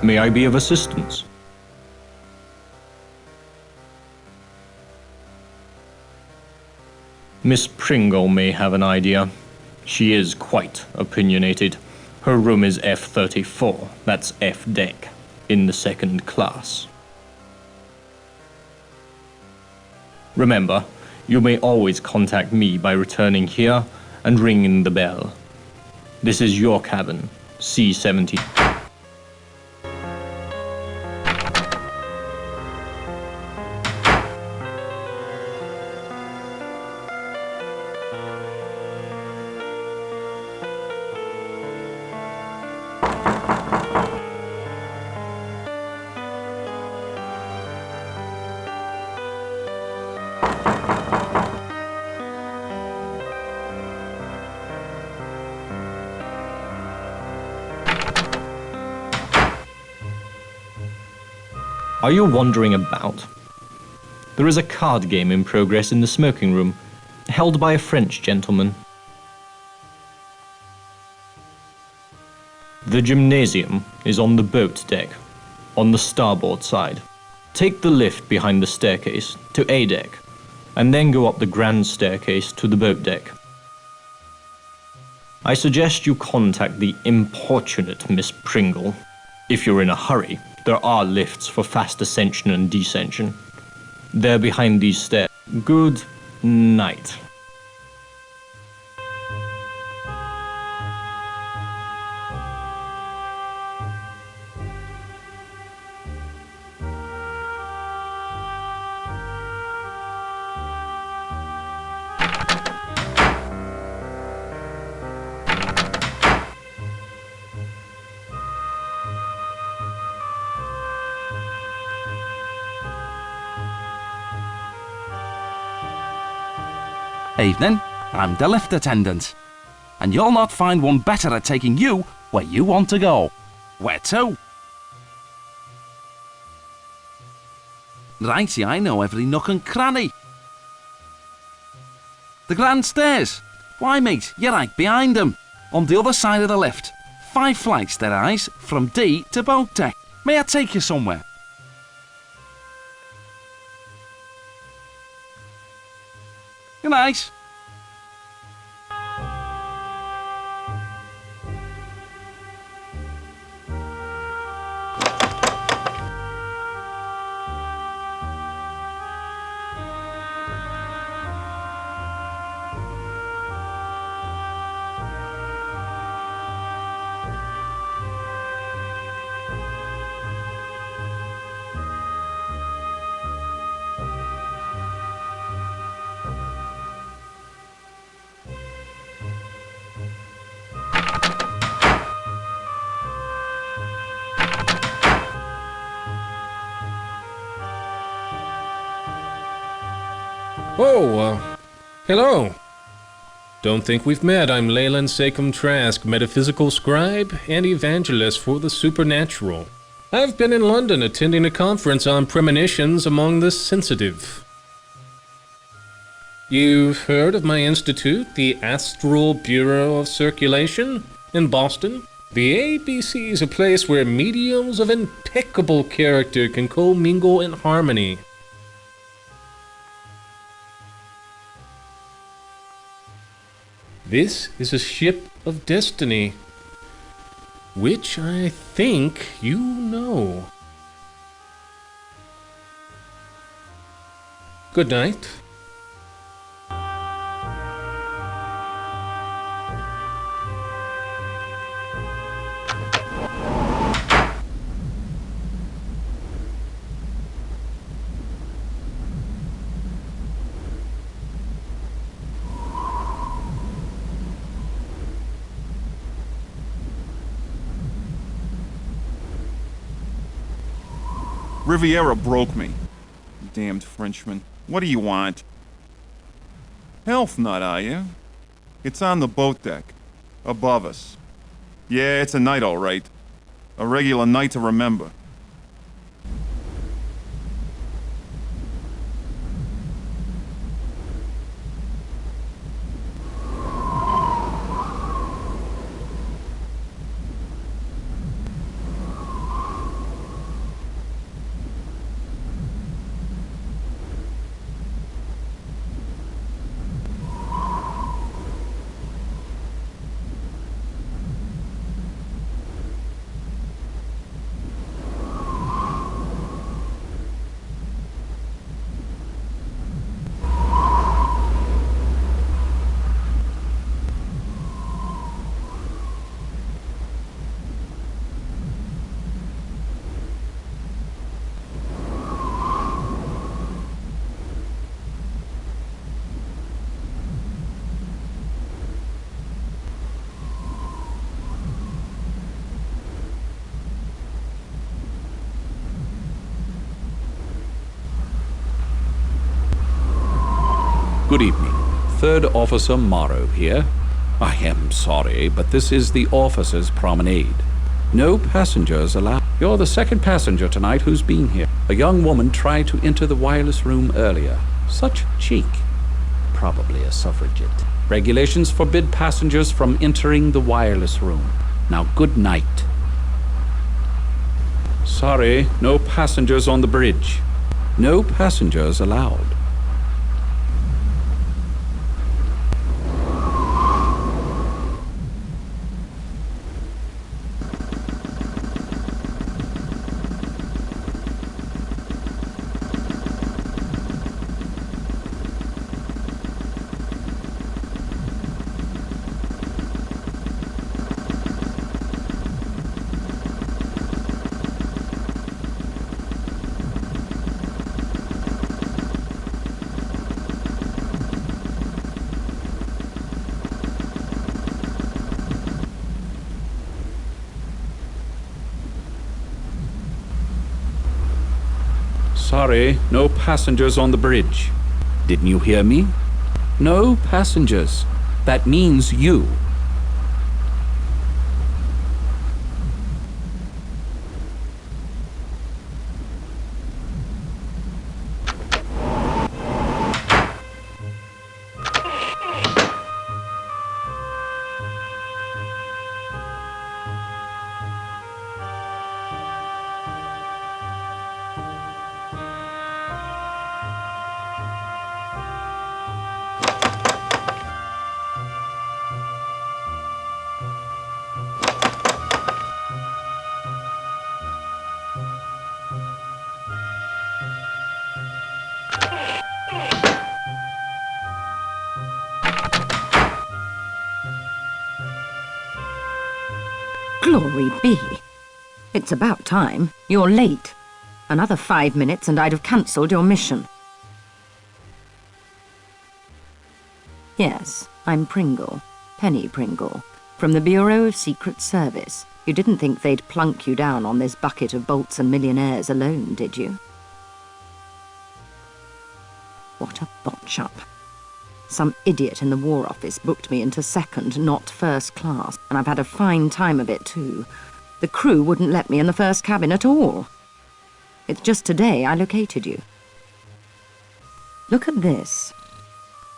May I be of assistance? Miss Pringle may have an idea. She is quite opinionated. Her room is F34, that's F deck, in the second class. Remember, you may always contact me by returning here and ringing the bell. This is your cabin, C-70. Are you wandering about? There is a card game in progress in the smoking room, held by a French gentleman. The gymnasium is on the boat deck, on the starboard side. Take the lift behind the staircase to A deck, and then go up the grand staircase to the boat deck. I suggest you contact the importunate Miss Pringle. If you're in a hurry, there are lifts for fast ascension and descension. They're behind these stairs. Good night. Evening, I'm the lift attendant, and you'll not find one better at taking you where you want to go. Where to? Righty, I know every nook and cranny. The grand stairs. Why, mate, you're right behind them. On the other side of the lift. 5 flights there, eyes, from D to boat deck. May I take you somewhere? Good night. Oh, hello. Don't think we've met. I'm Leyland Sachem Trask, metaphysical scribe and evangelist for the supernatural. I've been in London attending a conference on premonitions among the sensitive. You've heard of my institute, the Astral Bureau of Circulation, in Boston? The ABC is a place where mediums of impeccable character can commingle in harmony. This is a ship of destiny, which I think you know. Good night. Riviera broke me. Damned Frenchman. What do you want? Health nut, are you? It's on the boat deck. Above us. Yeah, it's a night, all right. A regular night to remember. Good evening. Third Officer Morrow here. I am sorry, but this is the officers' promenade. No passengers allowed. You're the second passenger tonight who's been here. A young woman tried to enter the wireless room earlier. Such cheek. Probably a suffragette. Regulations forbid passengers from entering the wireless room. Now, good night. Sorry, no passengers on the bridge. No passengers allowed. Sorry, no passengers on the bridge. Didn't you hear me? No passengers. That means you. Glory be. It's about time. You're late. Another 5 minutes and I'd have cancelled your mission. Yes, I'm Pringle. Penny Pringle. From the Bureau of Secret Service. You didn't think they'd plunk you down on this bucket of bolts and millionaires alone, did you? What a botch-up. Some idiot in the War Office booked me into second, not first class, and I've had a fine time of it too. The crew wouldn't let me in the first cabin at all. It's just today I located you. Look at this.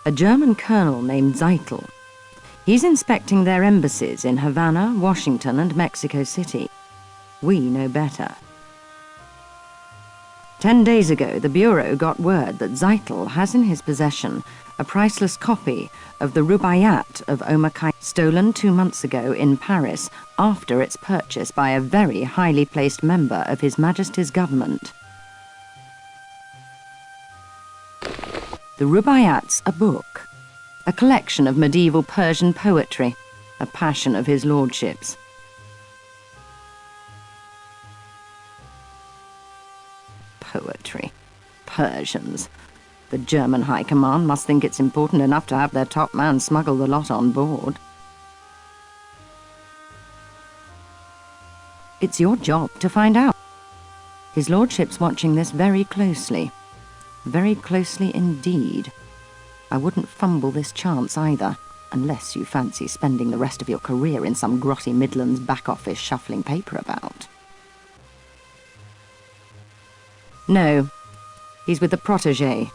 A German colonel named Zeitel. He's inspecting their embassies in Havana, Washington, and Mexico City. We know better. 10 days ago, the Bureau got word that Zeitel has in his possession a priceless copy of the Rubaiyat of Omar Khayyam, stolen 2 months ago in Paris after its purchase by a very highly placed member of His Majesty's government. The Rubaiyat's a book, a collection of medieval Persian poetry, a passion of his lordship's. Poetry. Persians. The German High Command must think it's important enough to have their top man smuggle the lot on board. It's your job to find out. His lordship's watching this very closely. Very closely indeed. I wouldn't fumble this chance either, unless you fancy spending the rest of your career in some grotty Midlands back office shuffling paper about. No, he's with a protégé,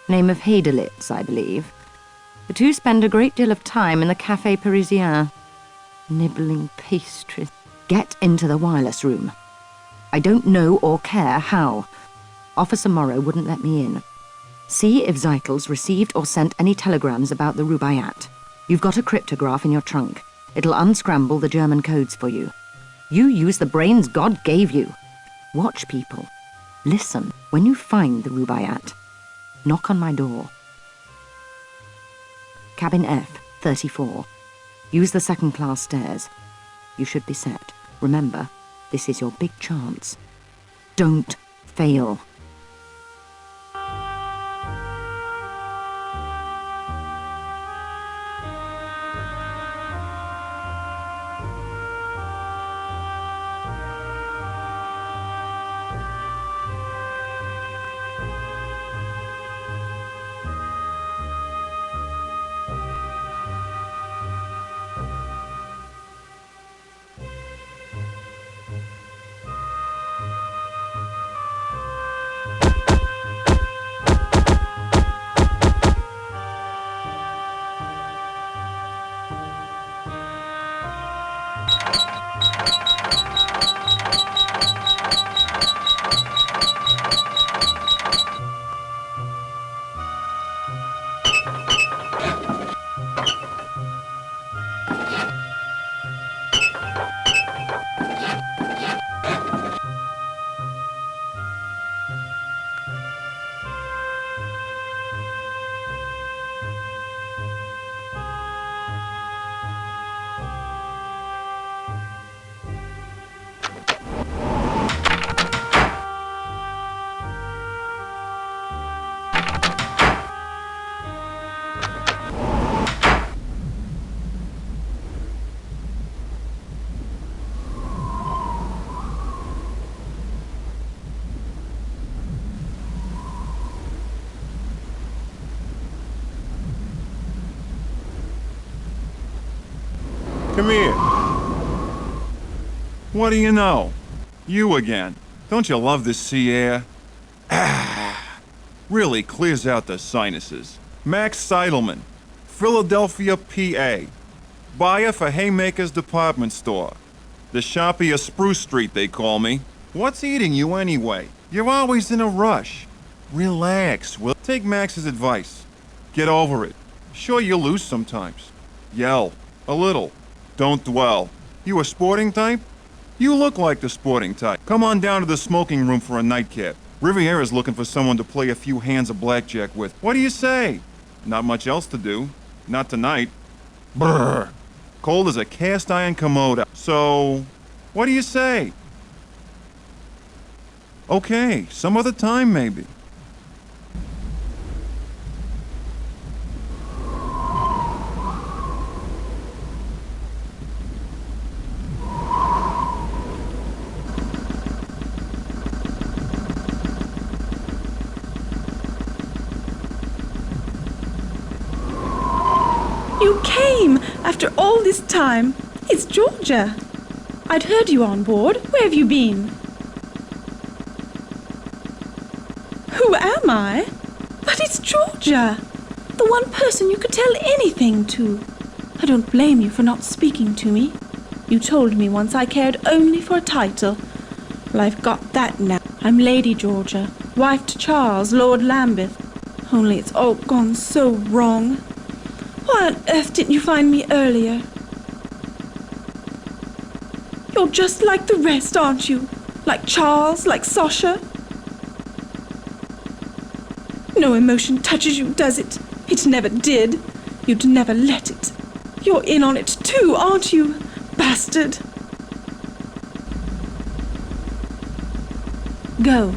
name of Heidelitz, I believe. The two spend a great deal of time in the Café Parisien, nibbling pastries. Get into the wireless room. I don't know or care how. Officer Morrow wouldn't let me in. See if Zeitel's received or sent any telegrams about the Rubaiyat. You've got a cryptograph in your trunk. It'll unscramble the German codes for you. You use the brains God gave you. Watch people. Listen when you find the Rubaiyat. Knock on my door. Cabin F, 34. Use the second-class stairs. You should be set. Remember, this is your big chance. Don't fail. Come here. What do you know? You again. Don't you love this sea air? Really clears out the sinuses. Max Seidelman, Philadelphia, PA. Buyer for Haymaker's department store. The shoppy of Spruce Street, they call me. What's eating you anyway? You're always in a rush. Relax, Will. Take Max's advice. Get over it. Sure, you lose sometimes. Yell. A little. Don't dwell. You a sporting type? You look like the sporting type. Come on down to the smoking room for a nightcap. Riviera's looking for someone to play a few hands of blackjack with. What do you say? Not much else to do. Not tonight. Brrr. Cold as a cast iron commode. So, what do you say? Okay, some other time maybe. You came after all this time. It's Georgia. I'd heard you on board. Where have you been? Who am I? But it's Georgia. The one person you could tell anything to. I don't blame you for not speaking to me. You told me once I cared only for a title. Well, I've got that now. I'm Lady Georgia, wife to Charles, Lord Lambeth. Only it's all gone so wrong. Why on earth didn't you find me earlier? You're just like the rest, aren't you? Like Charles, like Sasha. No emotion touches you, does it? It never did. You'd never let it. You're in on it too, aren't you? Bastard. Go.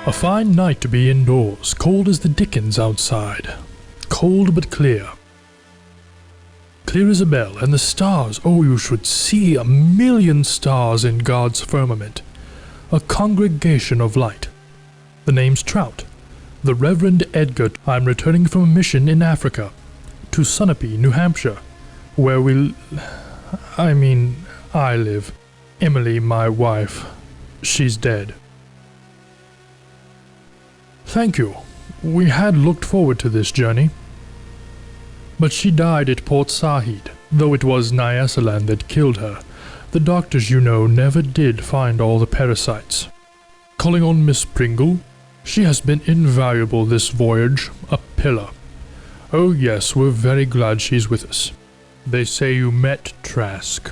A fine night to be indoors, cold as the dickens outside. Cold but clear. Clear as a bell, and the stars, oh, you should see 1,000,000 stars in God's firmament. A congregation of light. The name's Trout. The Reverend Edgar. I'm returning from a mission in Africa, to Sunapee, New Hampshire, where I live. Emily, my wife, she's dead. Thank you. We had looked forward to this journey. But she died at Port Said, though it was Nyasaland that killed her. The doctors, you know, never did find all the parasites. Calling on Miss Pringle, she has been invaluable this voyage, a pillar. Oh yes, we're very glad she's with us. They say you met Trask.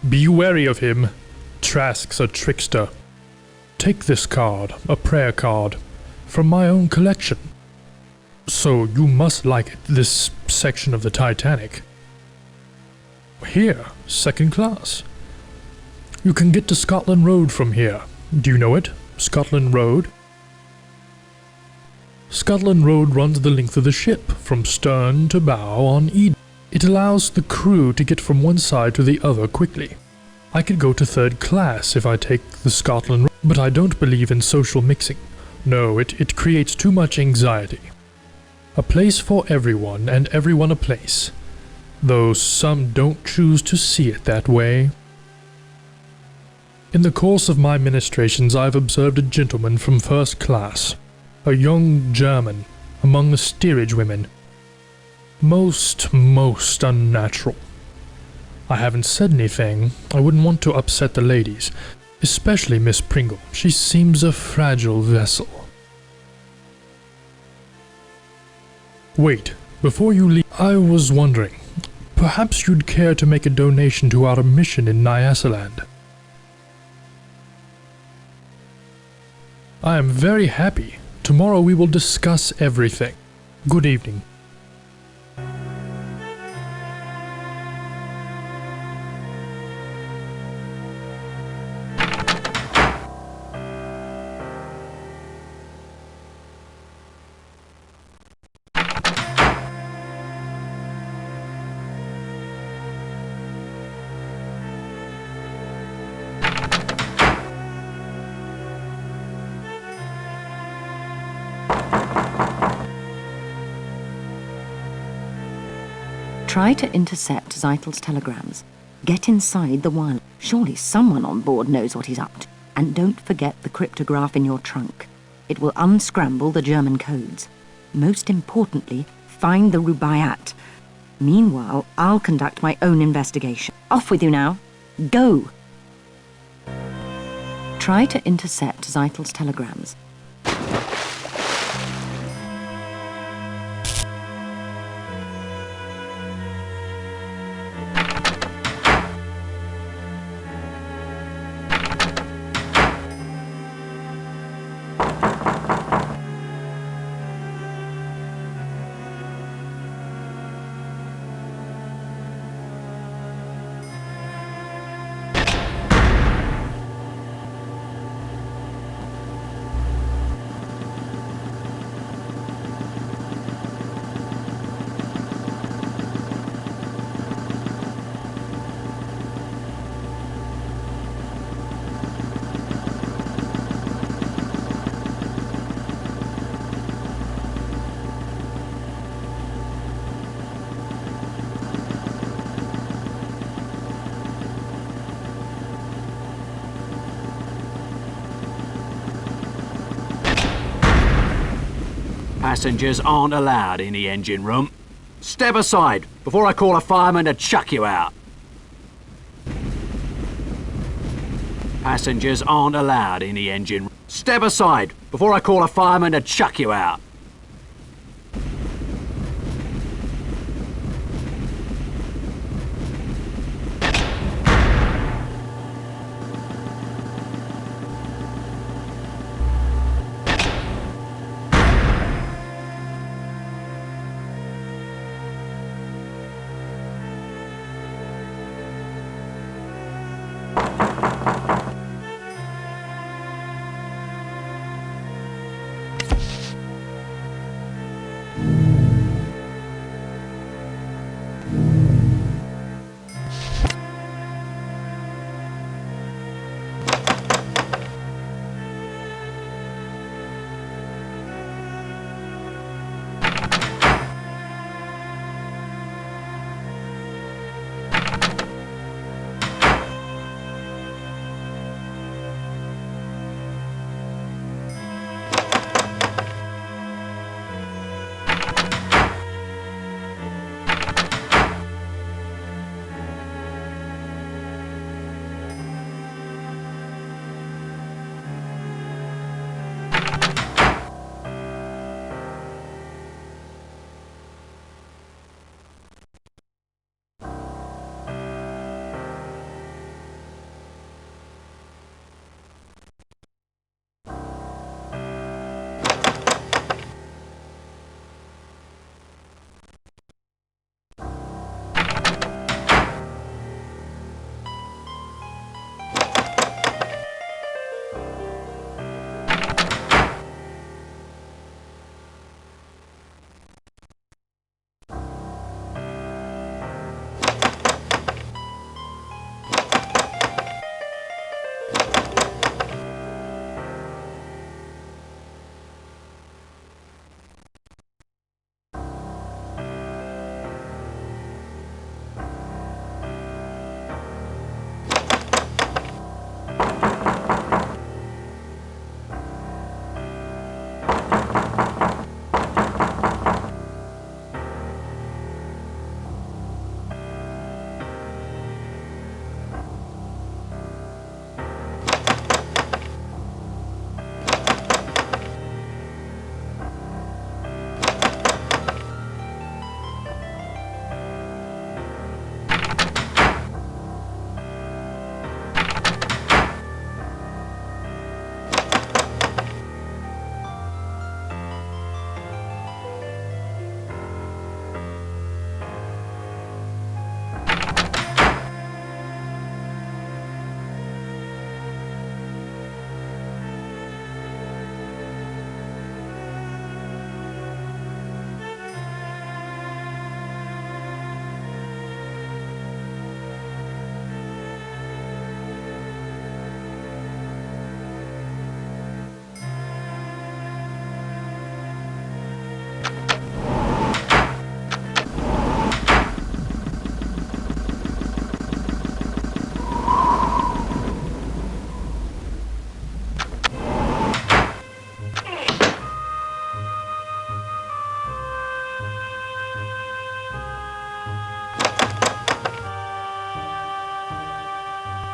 Be wary of him. Trask's a trickster. Take this card, a prayer card, from my own collection. So you must like it, this section of the Titanic. Here, second class. You can get to Scotland Road from here. Do you know it? Scotland Road? Scotland Road runs the length of the ship, from stern to bow on Eden. It allows the crew to get from one side to the other quickly. I could go to third class if I take the Scotland Road, but I don't believe in social mixing. No, it creates too much anxiety. A place for everyone, and everyone a place. Though some don't choose to see it that way. In the course of my ministrations, I've observed a gentleman from first class, a young German, among the steerage women. Most unnatural. I haven't said anything. I wouldn't want to upset the ladies, especially Miss Pringle. She seems a fragile vessel. Wait, before you leave, I was wondering, perhaps you'd care to make a donation to our mission in Nyasaland. I am very happy. Tomorrow we will discuss everything. Good evening. Try to intercept Zeitel's telegrams. Get inside the wireless. Surely someone on board knows what he's up to. And don't forget the cryptograph in your trunk. It will unscramble the German codes. Most importantly, find the Rubaiyat. Meanwhile, I'll conduct my own investigation. Off with you now. Go! Try to intercept Zeitel's telegrams. Passengers aren't allowed in the engine room. Step aside before I call a fireman to chuck you out. Passengers aren't allowed in the engine room. Step aside before I call a fireman to chuck you out.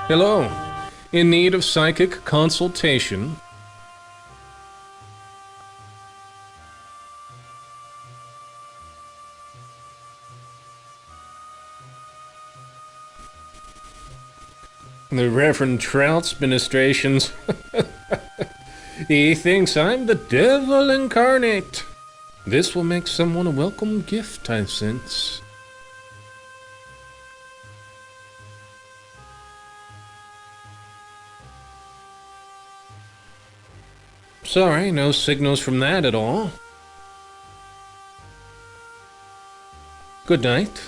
Hello. In need of psychic consultation? The Reverend Trout's ministrations. He thinks I'm the devil incarnate. This will make someone a welcome gift, I sense. Sorry, no signals from that at all. Good night.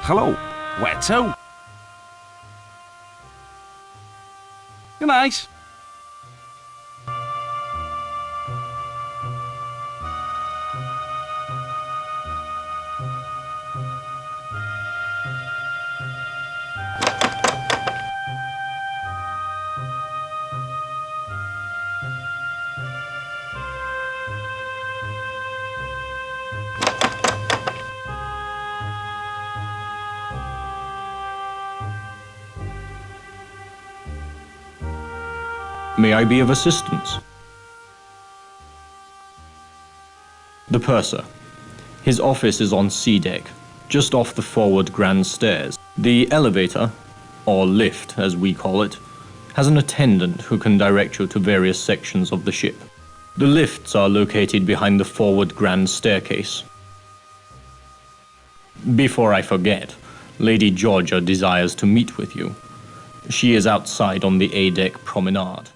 Hello. Where to? Good night. May I be of assistance? The purser. His office is on C deck, just off the forward grand stairs. The elevator, or lift as we call it, has an attendant who can direct you to various sections of the ship. The lifts are located behind the forward grand staircase. Before I forget, Lady Georgia desires to meet with you. She is outside on the A-deck promenade.